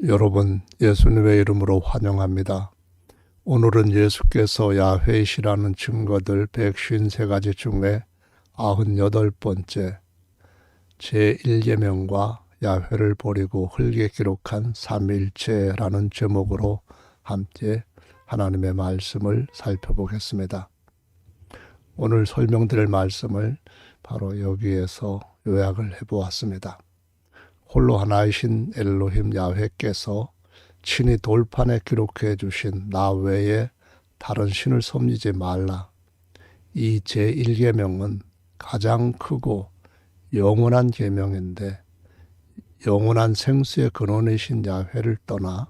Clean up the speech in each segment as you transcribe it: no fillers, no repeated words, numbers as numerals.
여러분, 예수님의 이름으로 환영합니다. 오늘은 예수께서 야훼이시라는 증거들 153가지 중에 98번째 제1계명과 야훼를 버리고 흙에 기록한 삼위일체라는 제목으로 함께 하나님의 말씀을 살펴보겠습니다. 오늘 설명드릴 말씀을 바로 여기에서 요약을 해보았습니다. 홀로 하나이신 엘로힘 야훼께서 친히 돌판에 기록해 주신 나 외에 다른 신을 섬기지 말라. 이 제1계명은 가장 크고 영원한 계명인데 영원한 생수의 근원이신 야훼를 떠나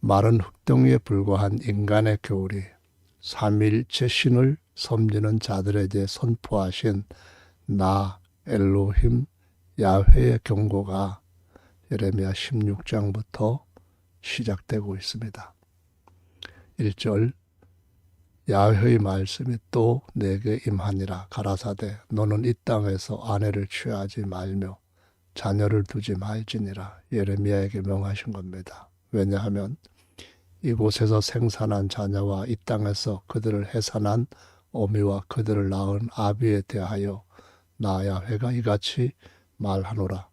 마른 흙덩이에 불과한 인간의 교리, 삼위일체 신을 섬기는 자들에게 선포하신 나 엘로힘 야훼의 경고가 예레미야 16장부터 시작되고 있습니다. 1절 야훼의 말씀이 또 내게 임하니라 가라사대 너는 이 땅에서 아내를 취하지 말며 자녀를 두지 말지니라 예레미야에게 명하신 겁니다. 왜냐하면 이곳에서 생산한 자녀와 이 땅에서 그들을 해산한 어미와 그들을 낳은 아비에 대하여 나 야훼가 이같이 말하노라.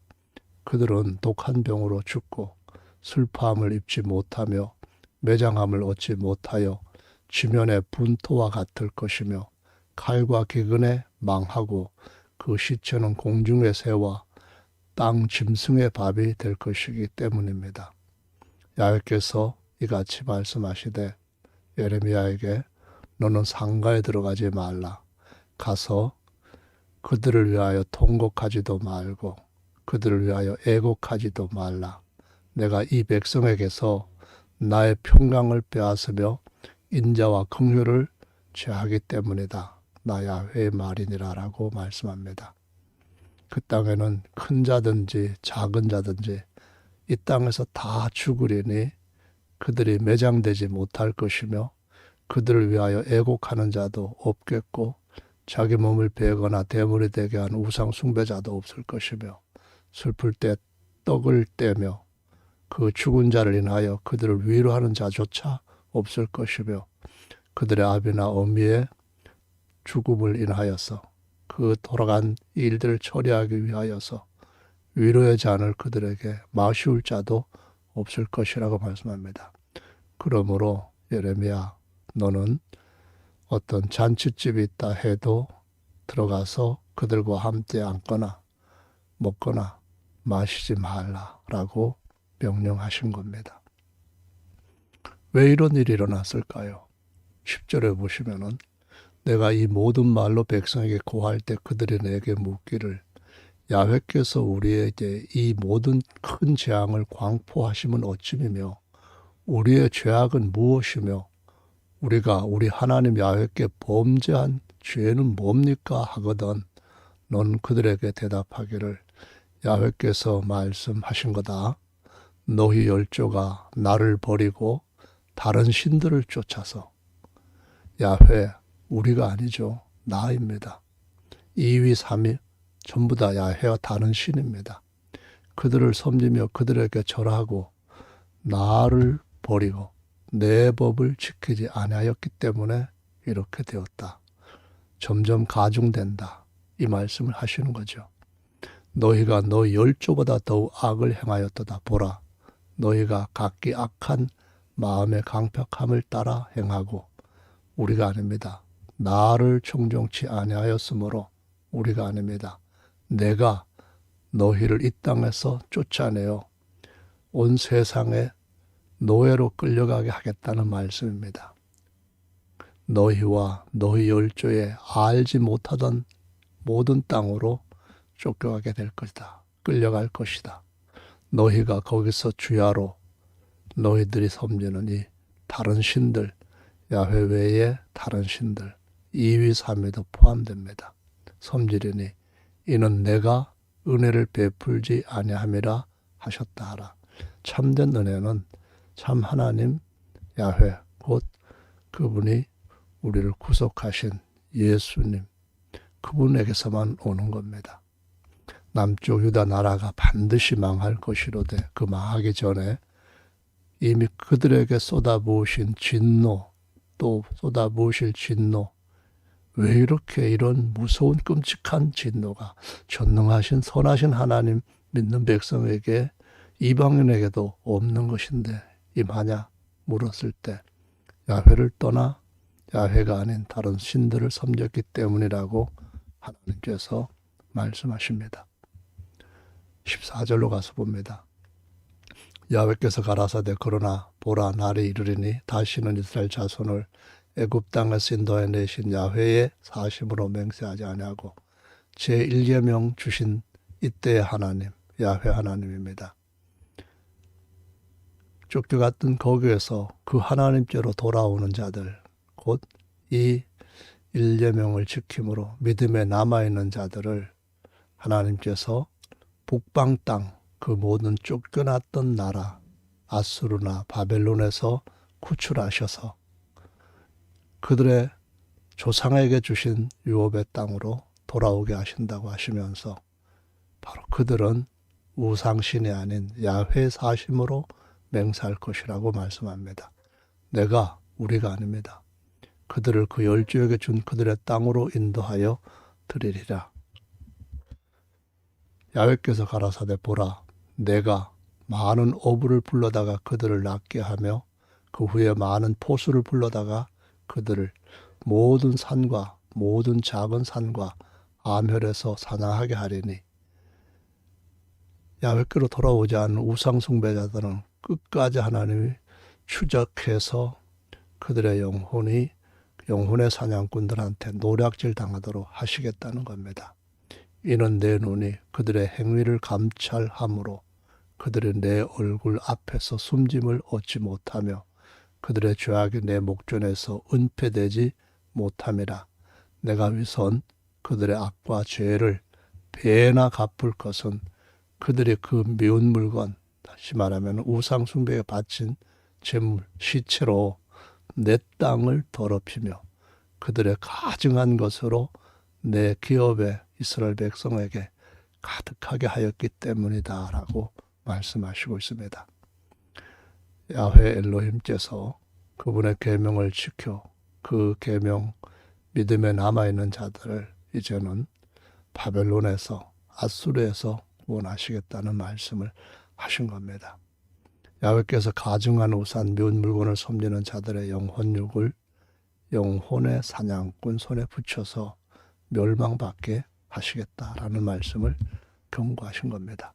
그들은 독한 병으로 죽고 슬퍼함을 입지 못하며 매장함을 얻지 못하여 지면의 분토와 같을 것이며 칼과 기근에 망하고 그 시체는 공중의 새와 땅 짐승의 밥이 될 것이기 때문입니다. 야훼께서 이같이 말씀하시되 예레미야에게 너는 상가에 들어가지 말라. 가서 그들을 위하여 통곡하지도 말고 그들을 위하여 애곡하지도 말라. 내가 이 백성에게서 나의 평강을 빼앗으며 인자와 긍휼을 취하기 때문이다. 나 야훼의 말이니라 라고 말씀합니다. 그 땅에는 큰 자든지 작은 자든지 이 땅에서 다 죽으리니 그들이 매장되지 못할 것이며 그들을 위하여 애곡하는 자도 없겠고 자기 몸을 베거나 대물이 되게 하는 우상 숭배자도 없을 것이며 슬플 때 떡을 떼며 그 죽은 자를 인하여 그들을 위로하는 자조차 없을 것이며 그들의 아비나 어미의 죽음을 인하여서 그 돌아간 일들을 처리하기 위하여서 위로의 잔을 그들에게 마시울 자도 없을 것이라고 말씀합니다. 그러므로 예레미야 너는 어떤 잔치집이 있다 해도 들어가서 그들과 함께 앉거나 먹거나 마시지 말라라고 명령하신 겁니다. 왜 이런 일이 일어났을까요? 10절에 보시면은 내가 이 모든 말로 백성에게 고할 때 그들이 내게 묻기를 야훼께서 우리에게 이 모든 큰 재앙을 광포하심은 어찌미며 우리의 죄악은 무엇이며 우리가 우리 하나님 야훼께 범죄한 죄는 뭡니까 하거든 넌 그들에게 대답하기를 야훼께서 말씀하신 거다. 너희 열조가 나를 버리고 다른 신들을 쫓아서 야훼 우리가 아니죠. 나입니다. 2위 3위 전부 다 야훼와 다른 신입니다. 그들을 섬기며 그들에게 절하고 나를 버리고 내 법을 지키지 아니하였기 때문에 이렇게 되었다. 점점 가중된다. 이 말씀을 하시는 거죠. 너희가 너희 열조보다 더욱 악을 행하였도다. 보라. 너희가 각기 악한 마음의 강팍함을 따라 행하고 우리가 아닙니다. 나를 청종치 아니하였으므로 우리가 아닙니다. 내가 너희를 이 땅에서 쫓아내어 온 세상에 노예로 끌려가게 하겠다는 말씀입니다. 너희와 너희 열조에 알지 못하던 모든 땅으로 쫓겨가게 될 것이다. 끌려갈 것이다. 너희가 거기서 주야로 너희들이 섬기는 이 다른 신들, 야훼 외에 다른 신들, 2위, 3위도 포함됩니다. 섬기리니 이는 내가 은혜를 베풀지 아니함이라 하셨다 하라. 참된 은혜는 참 하나님 야훼 곧 그분이 우리를 구속하신 예수님 그분에게서만 오는 겁니다. 남쪽 유다 나라가 반드시 망할 것이로되 그 망하기 전에 이미 그들에게 쏟아부으신 진노, 또 쏟아부으실 진노, 왜 이렇게 이런 무서운 끔찍한 진노가 전능하신 선하신 하나님 믿는 백성에게 이방인에게도 없는 것인데 임하냐 물었을 때 야훼를 떠나 야훼가 아닌 다른 신들을 섬겼기 때문이라고 하나님께서 말씀하십니다. 14절로 가서 봅니다. 야훼께서 가라사대 그러나 보라 날이 이르리니 다시는 이스라엘 자손을 애굽 땅에서 인도해 내신 야훼의 사심으로 맹세하지 아니하고 제1계명 주신 이때의 하나님 야훼 하나님입니다. 쫓겨갔던 거기에서 그 하나님께로 돌아오는 자들 곧 이 1계명을 지킴으로 믿음에 남아있는 자들을 하나님께서 북방 땅 그 모든 쫓겨났던 나라 아수르나 바벨론에서 구출하셔서 그들의 조상에게 주신 유업의 땅으로 돌아오게 하신다고 하시면서 바로 그들은 우상신이 아닌 야훼 사심으로 맹세할 것이라고 말씀합니다. 내가 우리가 아닙니다. 그들을 그 열조에게 준 그들의 땅으로 인도하여 드리리라. 야훼께서 가라사대 보라 내가 많은 어부를 불러다가 그들을 낫게 하며 그 후에 많은 포수를 불러다가 그들을 모든 산과 모든 작은 산과 암혈에서 사냥하게 하리니 야훼께로 돌아오지 않은 우상 숭배자들은 끝까지 하나님이 추적해서 그들의 영혼의 사냥꾼들한테 노략질 당하도록 하시겠다는 겁니다. 이는 내 눈이 그들의 행위를 감찰함으로 그들의 내 얼굴 앞에서 숨짐을 얻지 못하며 그들의 죄악이 내 목전에서 은폐되지 못함이라. 내가 위선 그들의 악과 죄를 배나 갚을 것은 그들의 그 미운 물건, 다시 말하면 우상 숭배에 바친 재물, 시체로 내 땅을 더럽히며 그들의 가증한 것으로 내 기업에 이스라엘 백성에게 가득하게 하였기 때문이다 라고 말씀하시고 있습니다. 야훼 엘로힘께서 그분의 계명을 지켜 그 계명 믿음에 남아있는 자들을 이제는 바벨론에서 아수르에서 구원하시겠다는 말씀을 하신 겁니다. 야훼께서 가증한 우산 미운 물건을 섬기는 자들의 영혼육을 영혼의 사냥꾼 손에 붙여서 멸망받게 하시겠다라는 말씀을 경고하신 겁니다.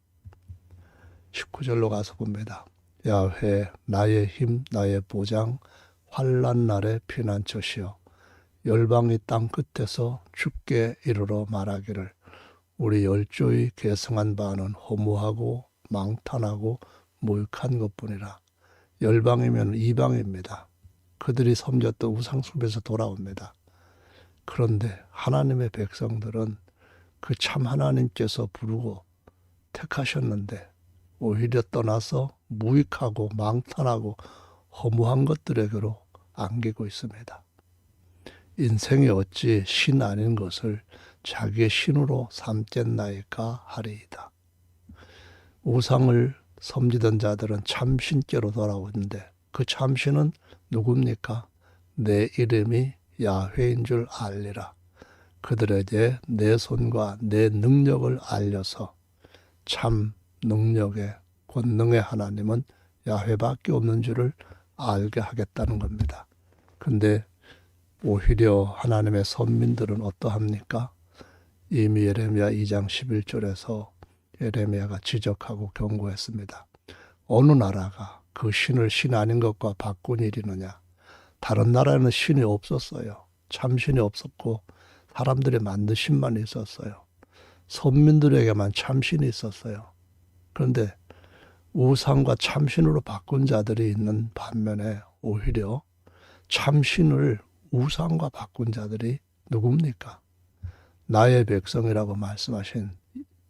19절로 가서 봅니다. 야훼 나의 힘 나의 보장 환난 날의 피난처시여 열방이 땅 끝에서 죽게 이르러 말하기를 우리 열조의 계승한 바는 허무하고 망탄하고 무익한 것뿐이라. 열방이면 이방입니다. 그들이 섬겼던 우상숭배에서 돌아옵니다. 그런데 하나님의 백성들은 그 참 하나님께서 부르고 택하셨는데 오히려 떠나서 무익하고 망탄하고 허무한 것들에게로 안기고 있습니다. 인생이 어찌 신 아닌 것을 자기의 신으로 삼겠나이까 하리이다. 우상을 섬기던 자들은 참신께로 돌아오는데 그 참신은 누굽니까? 내 이름이 야훼인 줄 알리라. 그들에게 내 손과 내 능력을 알려서 참 능력의 권능의 하나님은 야훼밖에 없는 줄을 알게 하겠다는 겁니다. 근데 오히려 하나님의 선민들은 어떠합니까? 이미 예레미야 2장 11절에서 예레미야가 지적하고 경고했습니다. 어느 나라가 그 신을 신 아닌 것과 바꾼 일이느냐? 다른 나라에는 신이 없었어요. 참신이 없었고 사람들이 만든 신만 있었어요. 선민들에게만 참신이 있었어요. 그런데 우상과 참신으로 바꾼 자들이 있는 반면에 오히려 참신을 우상과 바꾼 자들이 누굽니까? 나의 백성이라고 말씀하신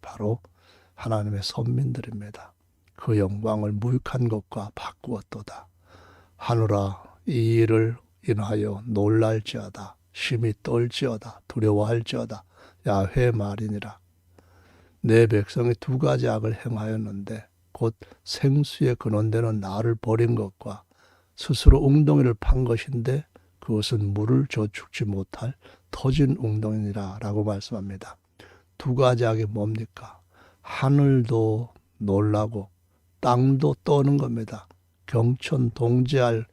바로 하나님의 선민들입니다. 그 영광을 무익한 것과 바꾸었도다. 하늘아 이 일을 인하여 놀랄지어다. 심히 떨지어다. 두려워할지어다. 야훼 말이니라. 내 백성이 두 가지 악을 행하였는데 곧 생수의 근원되는 나를 버린 것과 스스로 웅덩이를 판 것인데 그것은 물을 저축지 못할 터진 웅덩이니라 라고 말씀합니다. 두 가지 악이 뭡니까? 하늘도 놀라고 땅도 떠는 겁니다. 경천동지할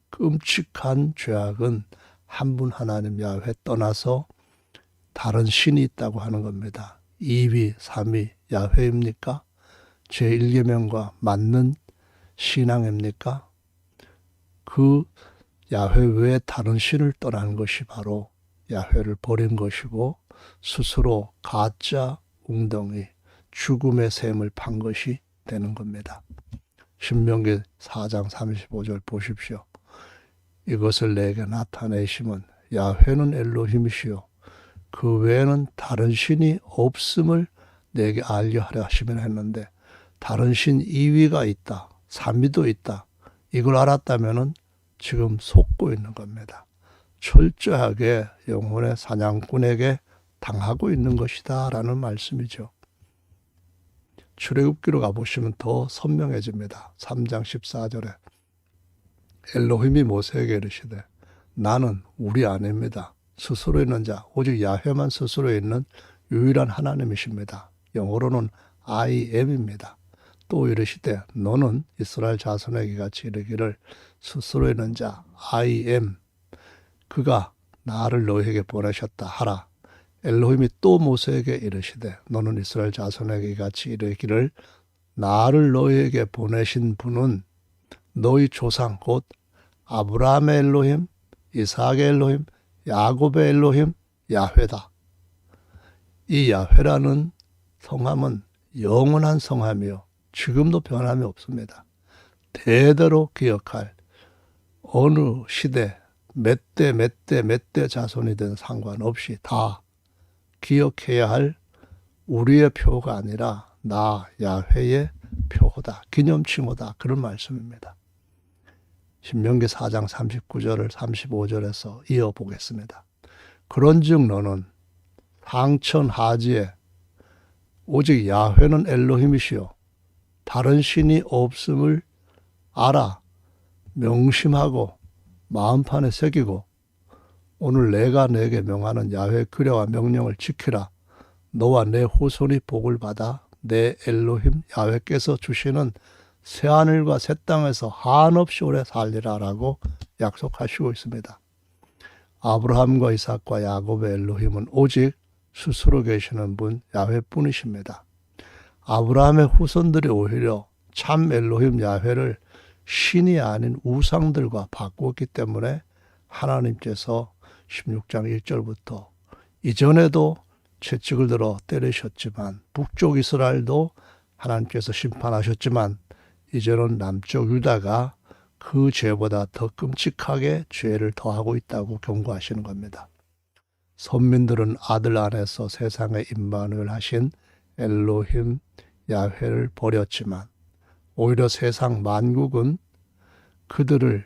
끔찍한 죄악은 한 분 하나님 야훼 떠나서 다른 신이 있다고 하는 겁니다. 2위, 3위 야훼입니까? 제1계명과 맞는 신앙입니까? 그 야훼 외에 다른 신을 떠난 것이 바로 야훼를 버린 것이고 스스로 가짜 웅덩이, 죽음의 샘을 판 것이 되는 겁니다. 신명기 4장 35절 보십시오. 이것을 내게 나타내심은 야훼는 엘로힘이시요 그 외에는 다른 신이 없음을 내게 알게 하려 하시면 했는데 다른 신 2위가 있다. 3위도 있다. 이걸 알았다면 지금 속고 있는 겁니다. 철저하게 영혼의 사냥꾼에게 당하고 있는 것이다 라는 말씀이죠. 출애굽기로 가보시면 더 선명해집니다. 3장 14절에 엘로힘이 모세에게 이르시되 나는 우리 아내입니다. 스스로 있는 자 오직 야훼만 스스로 있는 유일한 하나님이십니다. 영어로는 I am입니다. 또 이르시되 너는 이스라엘 자손에게 같이 이르기를 스스로 있는 자 I am 그가 나를 너희에게 보내셨다 하라. 엘로힘이 또 모세에게 이르시되 너는 이스라엘 자손에게 같이 이르기를 나를 너희에게 보내신 분은 너희 조상 곧 아브라함의 엘로힘, 이삭의 엘로힘, 야곱의 엘로힘, 야훼다. 이 야훼라는 성함은 영원한 성함이요 지금도 변함이 없습니다. 대대로 기억할 어느 시대 몇 대 자손이든 상관없이 다 기억해야 할 우리의 표가 아니라 나 야훼의 표다, 기념칭호다 그런 말씀입니다. 신명기 4장 39절을 35절에서 이어보겠습니다. 그런즉 너는 상천하지에 오직 야훼는 엘로힘이시요 다른 신이 없음을 알아 명심하고 마음판에 새기고 오늘 내가 내게 명하는 야훼 규례와 명령을 지키라. 너와 내 후손이 복을 받아 내 엘로힘 야훼께서 주시는 새하늘과 새 땅에서 한없이 오래 살리라 라고 약속하시고 있습니다. 아브라함과 이삭과 야곱의 엘로힘은 오직 스스로 계시는 분 야훼뿐이십니다. 아브라함의 후손들이 오히려 참 엘로힘 야훼를 신이 아닌 우상들과 바꾸었기 때문에 하나님께서 16장 1절부터 이전에도 채찍을 들어 때리셨지만 북쪽 이스라엘도 하나님께서 심판하셨지만 이제는 남쪽 유다가 그 죄보다 더 끔찍하게 죄를 더하고 있다고 경고하시는 겁니다. 선민들은 아들 안에서 세상에 임만을 하신 엘로힘 야훼를 버렸지만 오히려 세상 만국은 그들을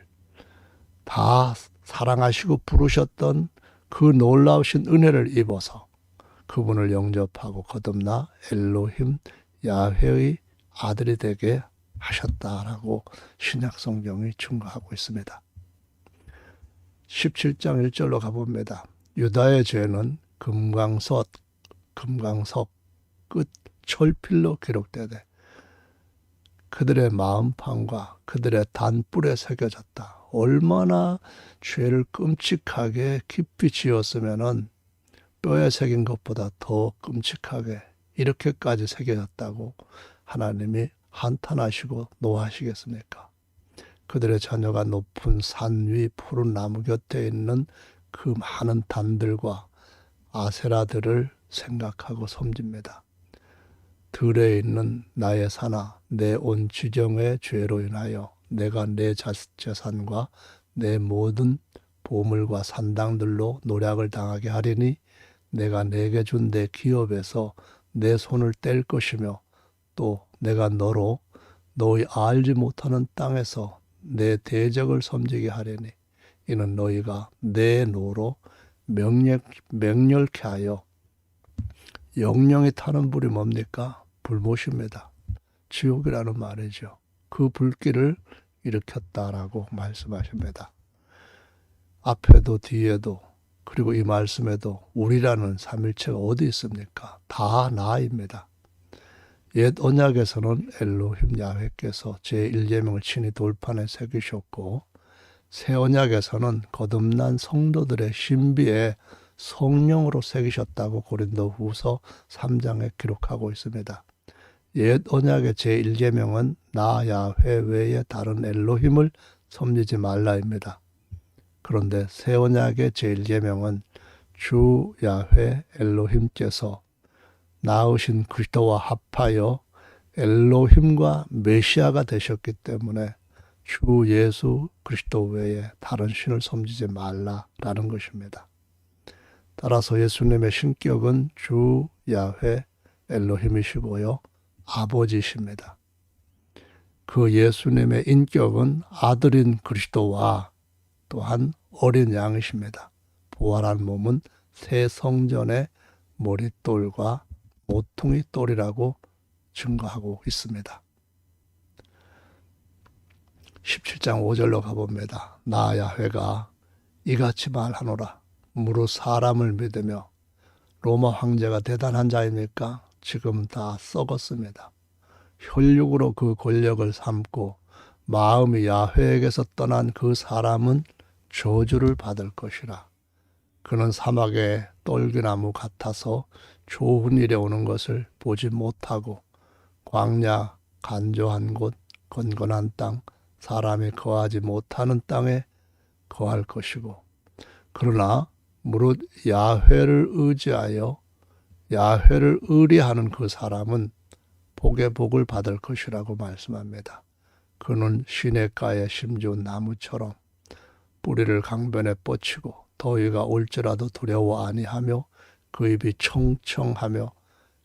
다 사랑하시고 부르셨던 그 놀라우신 은혜를 입어서 그분을 영접하고 거듭나 엘로힘 야훼의 아들이 되게 하셨다라고 신약성경이 증거하고 있습니다. 17장 1절로 가봅니다. 유다의 죄는 금강석 끝 철필로 기록되되 그들의 마음판과 그들의 단뿔에 새겨졌다. 얼마나 죄를 끔찍하게 깊이 지었으면은 뼈에 새긴 것보다 더 끔찍하게 이렇게까지 새겨졌다고 하나님이 한탄하시고 노하시겠습니까? 그들의 자녀가 높은 산 위 푸른 나무 곁에 있는 그 많은 단들과 아세라들을 생각하고 섬깁니다. 들에 있는 나의 산아 내 온 지정의 죄로 인하여 내가 내 재산과 내 모든 보물과 산당들로 노략을 당하게 하리니 내가 내게 준 내 기업에서 내 손을 뗄 것이며 또 내가 너로 너희 알지 못하는 땅에서 내 대적을 섬기게 하리니 이는 너희가 내 노로 명렬케 하여 영영이 타는 불이 뭡니까? 불못입니다. 지옥이라는 말이죠. 그 불길을 일으켰다라고 말씀하십니다. 앞에도 뒤에도 그리고 이 말씀에도 우리라는 삼일체가 어디 있습니까? 다 나입니다. 옛 언약에서는 엘로힘 야훼께서 제1계명을 친히 돌판에 새기셨고, 새 언약에서는 거듭난 성도들의 신비에 성령으로 새기셨다고 고린도후서 3장에 기록하고 있습니다. 옛 언약의 제1계명은 나 야훼 외에 다른 엘로힘을 섬기지 말라입니다. 그런데 새 언약의 제1계명은 주 야훼 엘로힘께서 낳으신 그리스도와 합하여 엘로힘과 메시아가 되셨기 때문에 주 예수 그리스도 외에 다른 신을 섬기지 말라라는 것입니다. 따라서 예수님의 신격은 주 야훼 엘로힘이시고요, 아버지십니다. 그 예수님의 인격은 아들인 그리스도와 또한 어린 양이십니다. 부활한 몸은 새 성전의 머릿돌과 모퉁이 돌이라고 증거하고 있습니다. 17장 5절로 가봅니다. 나 야훼가 이같이 말하노라. 무릇 사람을 믿으며 로마 황제가 대단한 자입니까? 지금 다 썩었습니다. 혈육으로 그 권력을 삼고 마음이 야훼에게서 떠난 그 사람은 저주를 받을 것이라. 그는 사막의 떨기나무 같아서 좋은 일에 오는 것을 보지 못하고 광야, 간조한 곳, 건건한 땅, 사람이 거하지 못하는 땅에 거할 것이고, 그러나 무릇 야훼를 의지하여 야훼를 의뢰하는 그 사람은 복의 복을 받을 것이라고 말씀합니다. 그는 시냇가에 심지은 나무처럼 뿌리를 강변에 뻗치고 더위가 올지라도 두려워 아니하며 그 입이 청청하며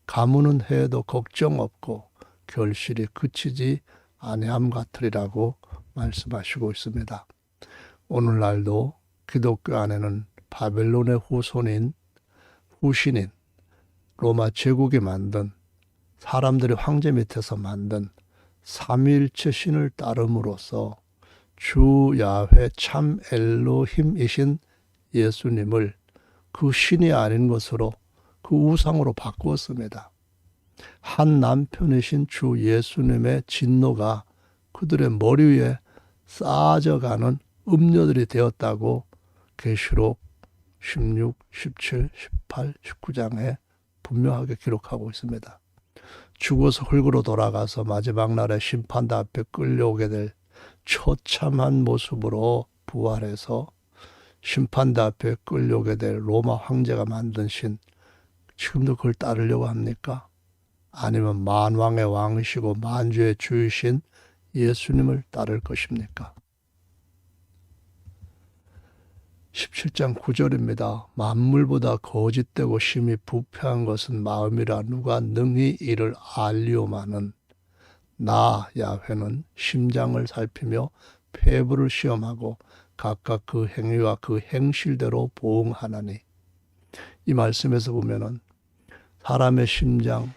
가무는 해도 걱정 없고 결실이 그치지 아니함 같으리라고 말씀하시고 있습니다. 오늘날도 기독교 안에는 바벨론의 후신인 로마 제국이 만든, 사람들이 황제 밑에서 만든 삼위일체 신을 따름으로써 주 야훼 참 엘로힘이신 예수님을 그 신이 아닌 것으로, 그 우상으로 바꾸었습니다. 한 남편이신 주 예수님의 진노가 그들의 머리 위에 쌓아져가는 음료들이 되었다고 계시록 16, 17, 18, 19장에 분명하게 기록하고 있습니다. 죽어서 흙으로 돌아가서 마지막 날에 심판대 앞에 끌려오게 될 처참한 모습으로 부활해서 심판대 앞에 끌려오게 될 로마 황제가 만든 신, 지금도 그걸 따르려고 합니까? 아니면 만왕의 왕이시고 만주의 주이신 예수님을 따를 것입니까? 17장 9절입니다. 만물보다 거짓되고 심히 부패한 것은 마음이라 누가 능히 이를 알리오마는 나 야훼는 심장을 살피며 폐부를 시험하고 각각 그 행위와 그 행실대로 보응하나니. 이 말씀에서 보면은 사람의 심장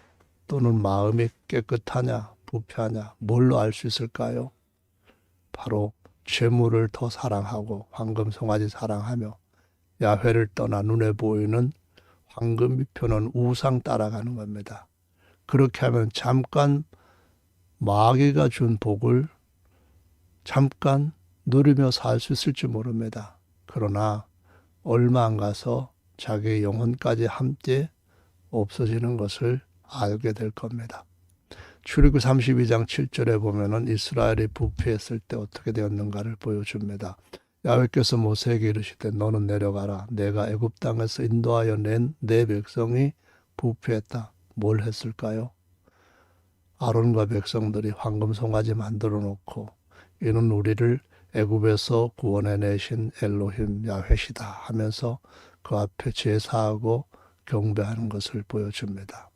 또는 마음이 깨끗하냐 부패하냐 뭘로 알 수 있을까요? 바로 재물을 더 사랑하고 황금 송아지 사랑하며 야훼를 떠나 눈에 보이는 황금이 표는 우상 따라가는 겁니다. 그렇게 하면 잠깐 마귀가 준 복을 잠깐 누리며 살 수 있을지 모릅니다. 그러나 얼마 안 가서 자기 영혼까지 함께 없어지는 것을 알게 될 겁니다. 출애굽 32장 7절에 보면은 이스라엘이 부패했을 때 어떻게 되었는가를 보여줍니다. 야훼께서 모세에게 이르시되 너는 내려가라. 내가 애굽 땅에서 인도하여 낸 내 백성이 부패했다. 뭘 했을까요? 아론과 백성들이 황금 송아지 만들어 놓고 이는 우리를 애굽에서 구원해 내신 엘로힘 야훼시다 하면서 그 앞에 제사하고 경배하는 것을 보여줍니다.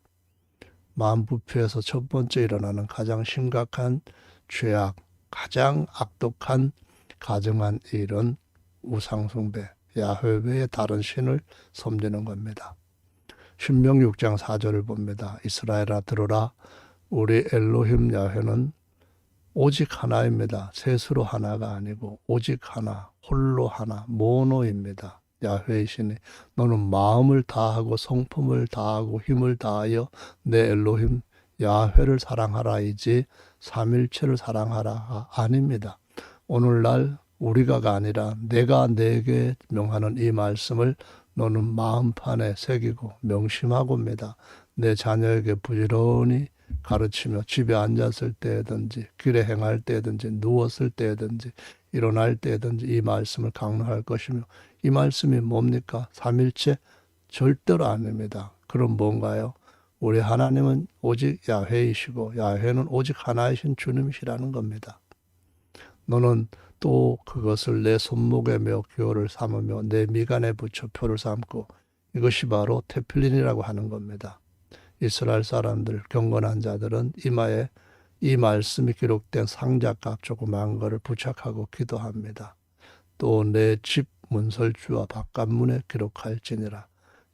만부패에서 첫 번째 일어나는 가장 심각한 죄악, 가장 악독한 가증한 일은 우상숭배, 야훼 외에 다른 신을 섬기는 겁니다. 신명 6장 4절을 봅니다. 이스라엘아 들으라 우리 엘로힘 야훼는 오직 하나입니다. 셋으로 하나가 아니고 오직 하나, 홀로 하나, 모노입니다. 야훼이시니 너는 마음을 다하고 성품을 다하고 힘을 다하여 내 엘로힘 야훼를 사랑하라이지 삼일체를 사랑하라 아닙니다. 오늘날 우리가가 아니라 내가 내게 명하는 이 말씀을 너는 마음판에 새기고 명심하고입니다. 내 자녀에게 부지런히 가르치며 집에 앉았을 때든지 길에 행할 때든지 누웠을 때든지 일어날 때든지 이 말씀을 강론할 것이며 이 말씀이 뭡니까? 삼일체? 절대로 아닙니다. 그럼 뭔가요? 우리 하나님은 오직 야훼이시고 야훼는 오직 하나이신 주님이시라는 겁니다. 너는 또 그것을 내 손목에 메어 기호를 삼으며 내 미간에 붙여 표를 삼고 이것이 바로 테필린이라고 하는 겁니다. 이스라엘 사람들, 경건한 자들은 이마에 이 말씀이 기록된 상자값 조그마한 것을 부착하고 기도합니다. 또 내 집 문설주와 바깥문에 기록할지니라.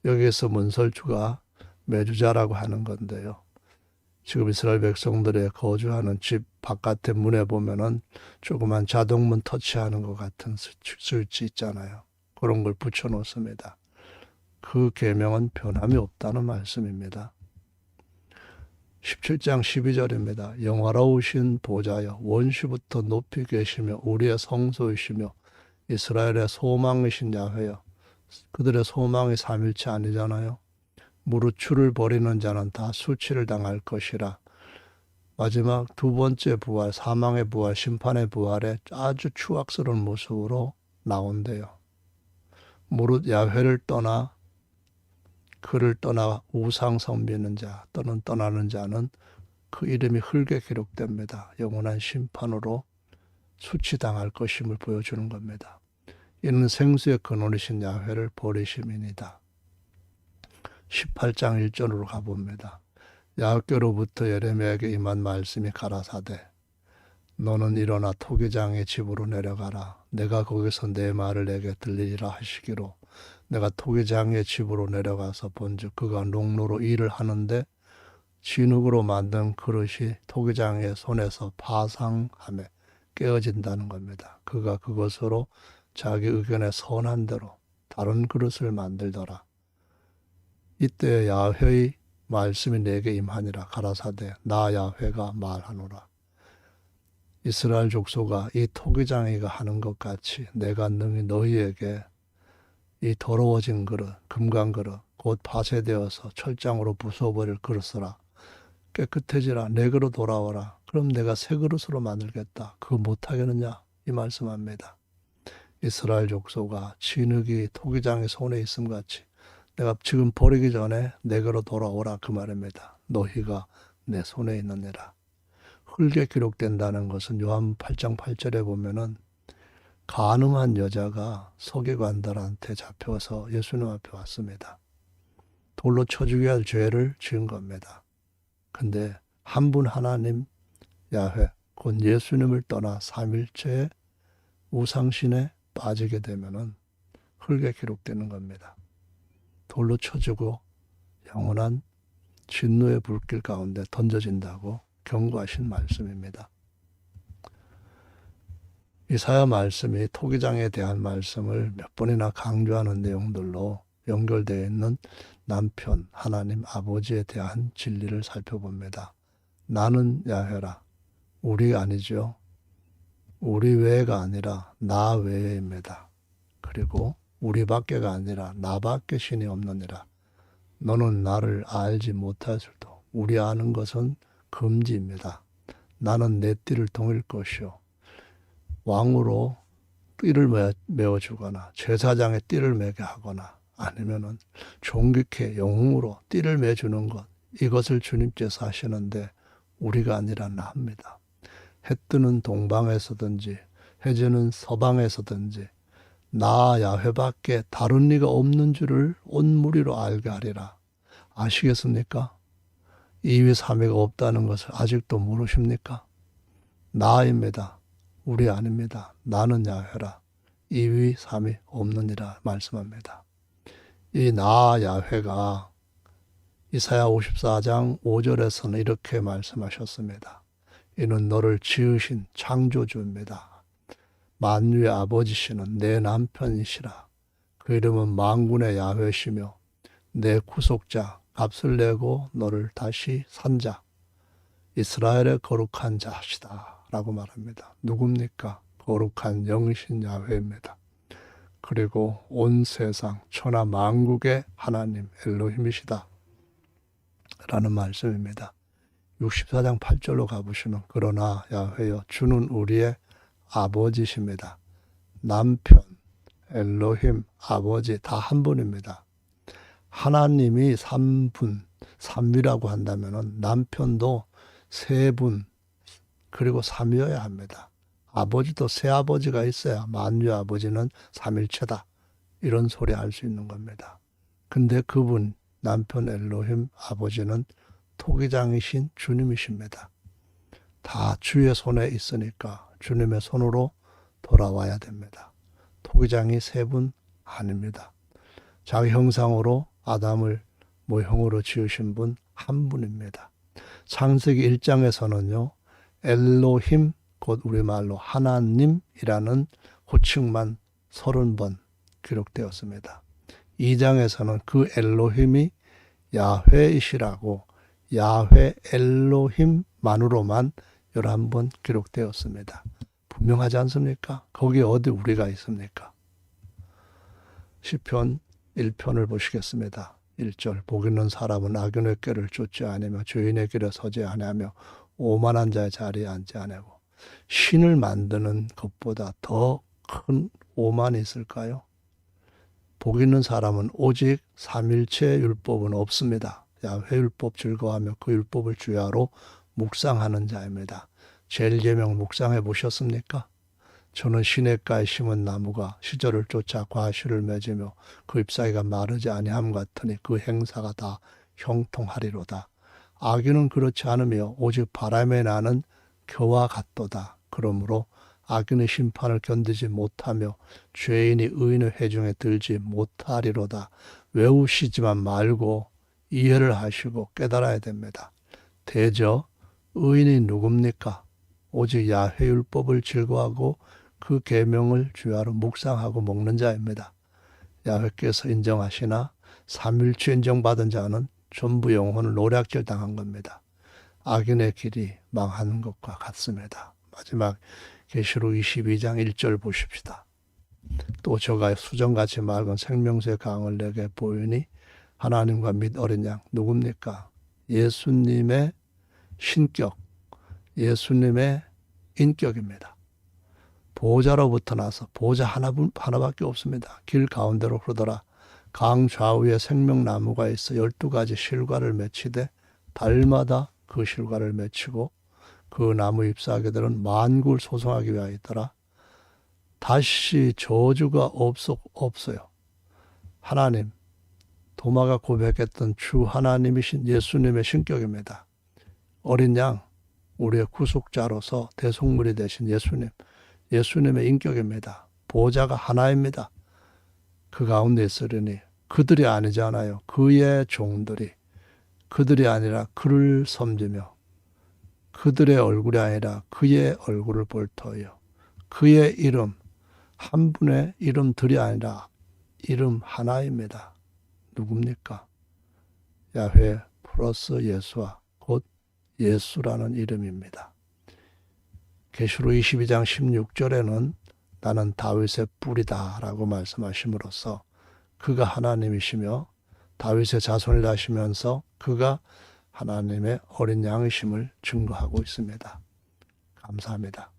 여기에서 문설주가 매주자라고 하는 건데요. 지금 이스라엘 백성들의 거주하는 집 바깥의 문에 보면은 조그만 자동문 터치하는 것 같은 스위치 있잖아요. 그런 걸 붙여 놓습니다. 그 계명은 변함이 없다는 말씀입니다. 17장 12절입니다. 영화로우신 보좌여 원시부터 높이 계시며 우리의 성소이시며 이스라엘의 소망이신 야훼여. 그들의 소망이 삼일체 아니잖아요. 무릇 주를 버리는 자는 다 수치를 당할 것이라. 마지막 두 번째 부활, 사망의 부활, 심판의 부활에 아주 추악스러운 모습으로 나온대요. 무릇 야훼를 떠나 그를 떠나 우상 섬기는 자 또는 떠나는 자는 그 이름이 흙에 기록됩니다. 영원한 심판으로 수치당할 것임을 보여주는 겁니다. 이는 생수의 근원이신 야훼를 버리심이니이다. 18장 1절로 가봅니다. 야훼께로부터 예레미야에게 임한 말씀이 가라사대 너는 일어나 토기장의 집으로 내려가라. 내가 거기서 내 말을 내게 들리리라 하시기로 내가 토기장의 집으로 내려가서 본즉 그가 농로로 일을 하는데 진흙으로 만든 그릇이 토기장의 손에서 파상함에 깨어진다는 겁니다. 그가 그것으로 자기 의견에 선한 대로 다른 그릇을 만들더라. 이때 야훼의 말씀이 내게 임하니라. 가라사대 나 야훼가 말하노라. 이스라엘 족속아 이 토기장이가 하는 것 같이 내가 능히 너희에게 이 더러워진 그릇, 금강 그릇, 곧 파쇄되어서 철장으로 부숴버릴 그릇으라. 깨끗해지라. 내게로 돌아오라. 그럼 내가 새 그릇으로 만들겠다. 그거 못하겠느냐? 이 말씀합니다. 이스라엘 족속아 진흙이 토기장의 손에 있음 같이 내가 지금 버리기 전에 내게로 돌아오라 그 말입니다. 너희가 내 손에 있느니라. 흙에 기록된다는 것은 요한 8장 8절에 보면은 간음한 여자가 서기관들한테 잡혀서 예수님 앞에 왔습니다. 돌로 쳐 죽여야 할 죄를 지은 겁니다. 근데 한 분 하나님 야훼 곧 예수님을 떠나 삼일체의 우상신에 빠지게 되면은 흙에 기록되는 겁니다. 돌로 쳐주고 영원한 진노의 불길 가운데 던져진다고 경고하신 말씀입니다. 이사야 말씀이 토기장에 대한 말씀을 몇 번이나 강조하는 내용들로 연결되어 있는 남편 하나님 아버지에 대한 진리를 살펴봅니다. 나는 야훼라. 우리 아니죠. 우리 외가 아니라 나 외에입니다. 그리고 우리밖에가 아니라 나밖에 신이 없느니라. 너는 나를 알지 못하실도 우리 아는 것은 금지입니다. 나는 내 띠를 동일 것이요 왕으로 띠를 메어주거나 제사장의 띠를 매게 하거나 아니면은 존귀케 영웅으로 띠를 매주는 것 이것을 주님께서 하시는데 우리가 아니라 나입니다. 해 뜨는 동방에서든지 해 지는 서방에서든지 나 야훼밖에 다른 이가 없는 줄을 온 무리로 알게 하리라. 아시겠습니까? 이위 삼위가 없다는 것을 아직도 모르십니까? 나입니다. 우리 아닙니다. 나는 야훼라. 이위 삼위 없느니라 말씀합니다. 이 나 야훼가 이사야 54장 5절에서는 이렇게 말씀하셨습니다. 이는 너를 지으신 창조주입니다. 만유의 아버지시는 내 남편이시라. 그 이름은 만군의 야훼시며 내 구속자, 값을 내고 너를 다시 산 자, 이스라엘의 거룩한 자시다 라고 말합니다. 누굽니까? 거룩한 영신 야훼입니다. 그리고 온 세상 천하 만국의 하나님 엘로힘이시다 라는 말씀입니다. 64장 8절로 가보시면 그러나 야훼여 주는 우리의 아버지십니다. 남편, 엘로힘, 아버지 다 한 분입니다. 하나님이 3분, 3위라고 한다면 남편도 3분 그리고 3위여야 합니다. 아버지도 세 아버지가 있어야 만유 아버지는 삼일체다. 이런 소리 할 수 있는 겁니다. 근데 그분 남편 엘로힘 아버지는 토기장이신 주님이십니다. 다 주의 손에 있으니까 주님의 손으로 돌아와야 됩니다. 토기장이 3분 아닙니다. 자기 형상으로 아담을 모형으로 지으신 분 한 분입니다. 창세기 1장에서는요. 엘로힘 곧 우리말로 하나님이라는 호칭만 30번 기록되었습니다. 2장에서는 그 엘로힘이 야훼이시라고 야훼 엘로힘만으로만 11번 기록되었습니다. 분명하지 않습니까? 거기에 어디 우리가 있습니까? 시편 1편을 보시겠습니다. 1절 복 있는 사람은 악인의 꾀를 쫓지 아니며 죄인의 길에 서지 아니하며 오만한 자의 자리에 앉지 아니하고 신을 만드는 것보다 더 큰 오만이 있을까요? 복 있는 사람은 오직 삼일체 율법은 없습니다. 야훼 율법 즐거워하며 그 율법을 주야로 묵상하는 자입니다. 제1계명 묵상해 보셨습니까? 저는 시냇가에 심은 나무가 시절을 쫓아 과실을 맺으며 그 잎사귀가 마르지 아니함 같으니 그 행사가 다 형통하리로다. 악인은 그렇지 않으며 오직 바람에 나는 겨와 같도다. 그러므로 악인의 심판을 견디지 못하며 죄인이 의인의 회중에 들지 못하리로다. 외우시지만 말고 이해를 하시고 깨달아야 됩니다. 대저 의인이 누굽니까? 오직 야훼 율법을 즐거워하고 그 계명을 주야로 묵상하고 먹는 자입니다. 야훼께서 인정하시나 삼일체 인정받은 자는 전부 영혼을 노략질 당한 겁니다. 악인의 길이 망하는 것과 같습니다. 마지막 계시록 22장 1절 보십시다. 또 저가 수정같이 맑은 생명수의 강을 내게 보이니 하나님과 및 어린 양 누굽니까? 예수님의 신격, 예수님의 인격입니다. 보호자로부터 나서 보호자 하나밖에 없습니다. 길 가운데로 흐르더라. 강 좌우에 생명나무가 있어 12가지 실과를 맺히되 달마다 그 실과를 맺히고 그 나무 잎사귀들은 만국을 소송하기 위하여 있더라. 다시 저주가 없어요. 하나님, 도마가 고백했던 주 하나님이신 예수님의 신격입니다. 어린 양, 우리의 구속자로서 대속물이 되신 예수님의 인격입니다. 보호자가 하나입니다. 그 가운데 있으려니 그들이 아니잖아요. 그의 종들이 그들이 아니라 그를 섬기며 그들의 얼굴이 아니라 그의 얼굴을 볼 터이요. 그의 이름, 한 분의 이름들이 아니라 이름 하나입니다. 누굽니까? 야훼 플러스 예수와 곧 예수라는 이름입니다. 계시록 22장 16절에는 나는 다윗의 뿔이다 라고 말씀하심으로써 그가 하나님이시며 다윗의 자손이라 하시면서 그가 하나님의 어린 양이심을 증거하고 있습니다. 감사합니다.